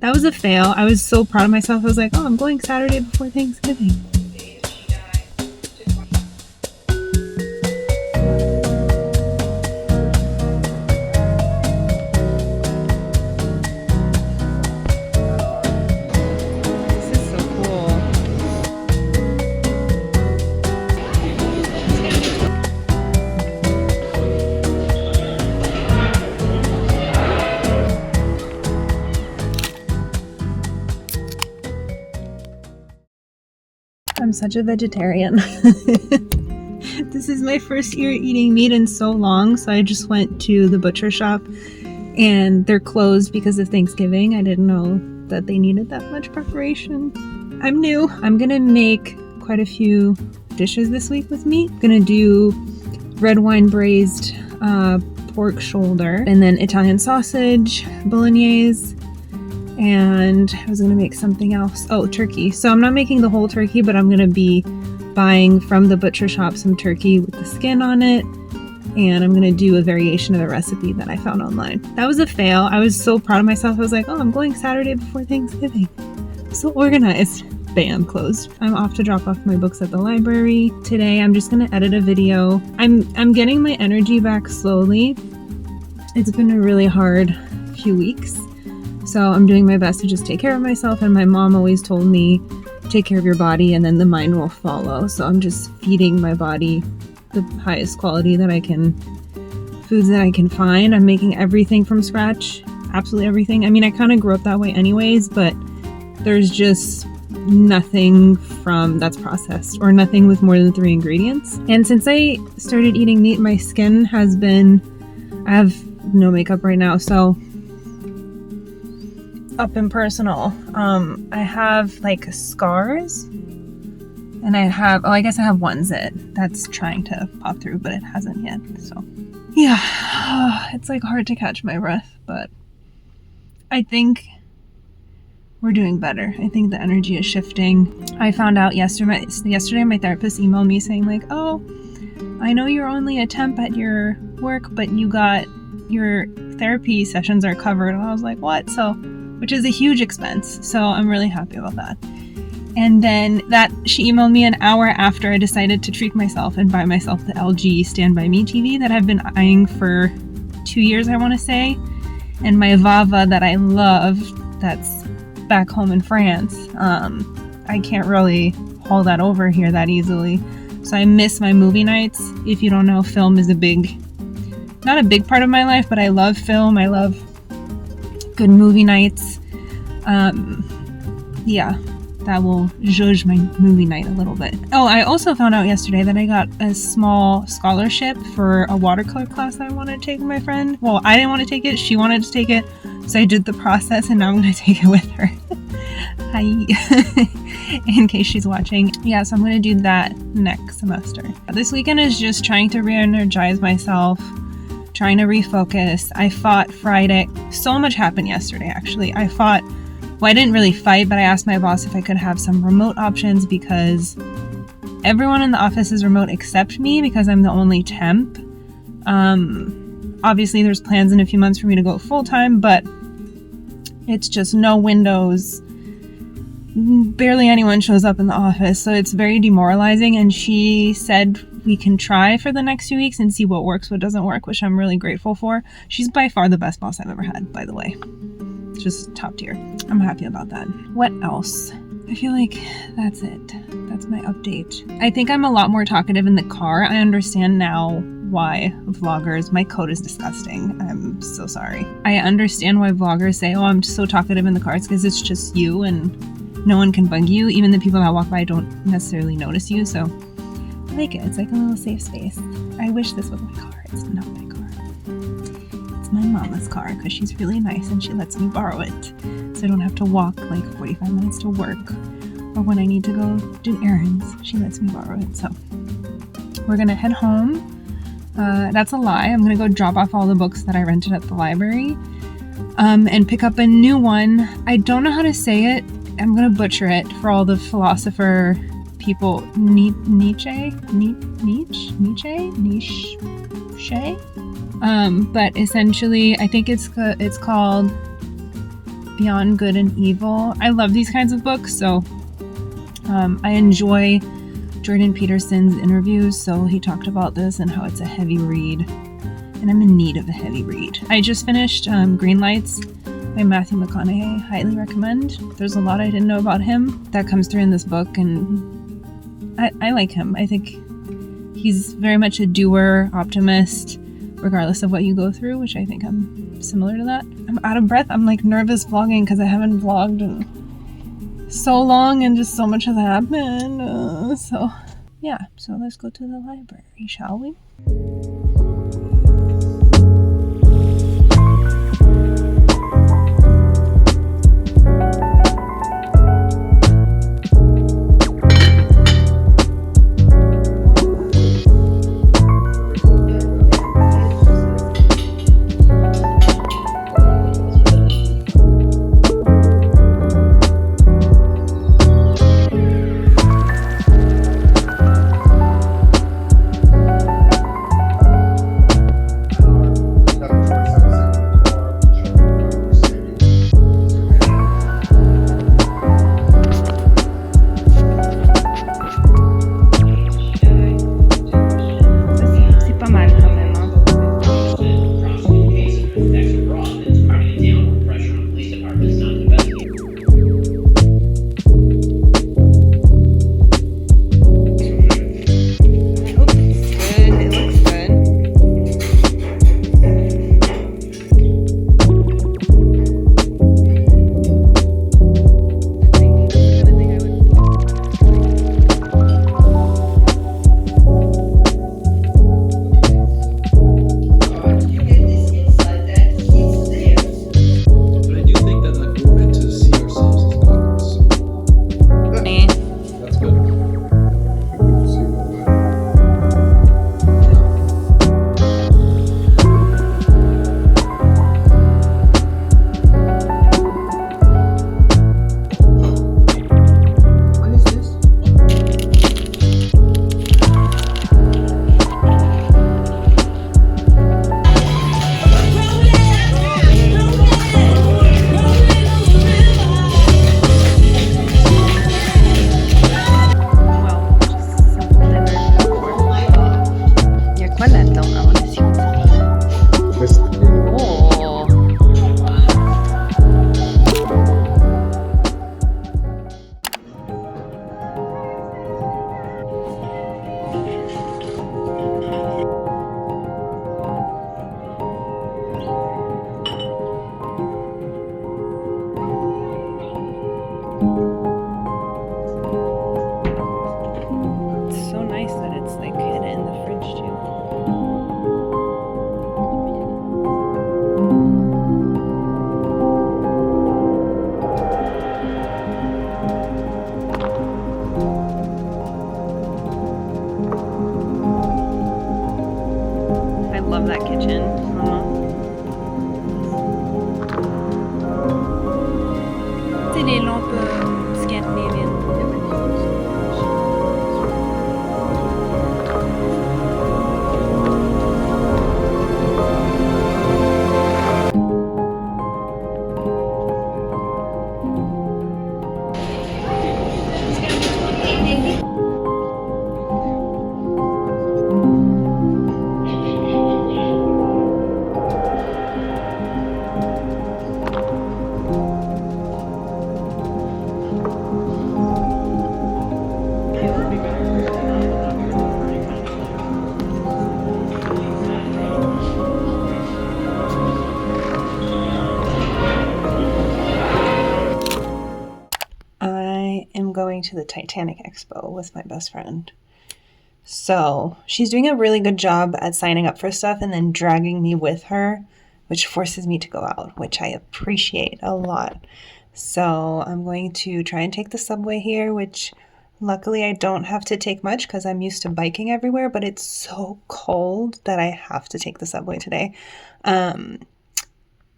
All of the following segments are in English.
That was a fail. I was so proud of myself. I was like, oh, I'm going Saturday before Thanksgiving. This is so cool. I'm such a vegetarian. This is my first year eating meat in so long, so I just went to the butcher shop and they're closed because of Thanksgiving. I didn't know that they needed that much preparation. I'm new. I'm gonna make quite a few dishes this week with meat. I'm gonna do red wine braised pork shoulder and then Italian sausage, bolognese, and I was gonna make something else. Oh, turkey. So I'm not making the whole turkey, but I'm gonna be buying from the butcher shop some turkey with the skin on it, and I'm gonna do a variation of the recipe that I found online. That was a fail. I was so proud of myself. I was like, oh, I'm going Saturday before Thanksgiving. So organized. Bam, closed. I'm off to drop off my books at the library. Today I'm just gonna edit a video. I'm getting my energy back slowly. It's been a really hard few weeks. So I'm doing my best to just take care of myself, and my mom always told me, take care of your body and then the mind will follow. So I'm just feeding my body the highest quality that I can, foods that I can find. I'm making everything from scratch, absolutely everything. I mean, I kind of grew up that way anyways, but there's just nothing from that's processed or nothing with more than 3 ingredients. And since I started eating meat, my skin has been, I have no makeup right now, so up and personal. I have like scars, and I have, oh, I guess I have one zit that's trying to pop through, but it hasn't yet. So yeah, it's like hard to catch my breath, but I think we're doing better. I think the energy is shifting. I found out yesterday my therapist emailed me saying like, oh, I know you're only a temp at your work, but you got your therapy sessions are covered. And I was like, what? So, which is a huge expense. So I'm really happy about that. And then she emailed me an hour after I decided to treat myself and buy myself the LG Stand By Me TV that I've been eyeing for 2 years, I want to say. And my Vava that I love, that's back home in France. I can't really haul that over here that easily. So I miss my movie nights. If you don't know, film is not a big part of my life, but I love film. I love good movie nights. Yeah, that will judge my movie night a little bit. Oh, I also found out yesterday that I got a small scholarship for a watercolor class that I wanted to take with my friend. Well, I didn't want to take it. She wanted to take it. So I did the process, and now I'm going to take it with her. Hi. In case she's watching. Yeah, so I'm going to do that next semester. This weekend is just trying to re-energize myself, trying to refocus. I fought Friday. So much happened yesterday, actually. I didn't really fight, but I asked my boss if I could have some remote options because everyone in the office is remote except me because I'm the only temp. Obviously, there's plans in a few months for me to go full-time, but it's just no windows. Barely anyone shows up in the office, so it's very demoralizing. And she said we can try for the next few weeks and see what works, what doesn't work, which I'm really grateful for. She's by far the best boss I've ever had, by the way. Just top tier. I'm happy about that. What else? I feel like that's it. That's my update. I think I'm a lot more talkative in the car. I understand now why vloggers, my coat is disgusting. I'm so sorry. I understand why vloggers say, oh, I'm so talkative in the car. It's because it's just you and no one can bug you. Even the people that walk by don't necessarily notice you. So I like it. It's like a little safe space. I wish this was my car. It's not my car. It's my mama's car because she's really nice and she lets me borrow it. So I don't have to walk like 45 minutes to work. Or when I need to go do errands, she lets me borrow it. So we're going to head home. That's a lie. I'm going to go drop off all the books that I rented at the library and pick up a new one. I don't know how to say it. I'm going to butcher it for all the philosopher people. Nietzsche? But essentially, I think it's called Beyond Good and Evil. I love these kinds of books, so I enjoy Jordan Peterson's interviews. So he talked about this and how it's a heavy read, and I'm in need of a heavy read. I just finished Green Lights by Matthew McConaughey. Highly recommend. There's a lot I didn't know about him that comes through in this book, and I like him. I think he's very much a doer, optimist, regardless of what you go through, which I think I'm similar to that. I'm out of breath. I'm like nervous vlogging because I haven't vlogged in so long and just so much has happened. So let's go to the library, shall we? les lampes scandinaviennes. Going to the Titanic Expo with my best friend. So she's doing a really good job at signing up for stuff and then dragging me with her, which forces me to go out, which I appreciate a lot. So I'm going to try and take the subway here, which luckily I don't have to take much because I'm used to biking everywhere, but it's so cold that I have to take the subway today.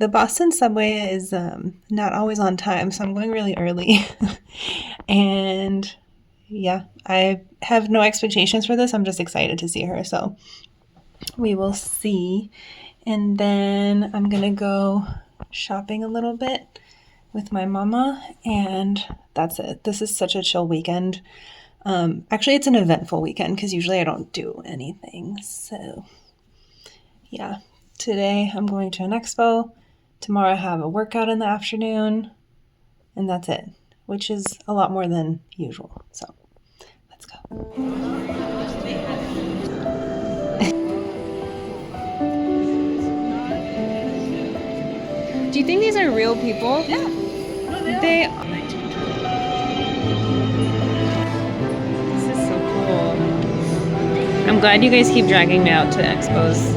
The Boston subway is not always on time, so I'm going really early. And yeah, I have no expectations for this. I'm just excited to see her. So we will see. And then I'm going to go shopping a little bit with my mama, and that's it. This is such a chill weekend. Actually, it's an eventful weekend because usually I don't do anything. So, yeah, today I'm going to an expo. Tomorrow I have a workout in the afternoon, and that's it, which is a lot more than usual. So, let's go. Do you think these are real people? Yeah. No, They are. This is so cool. I'm glad you guys keep dragging me out to expos.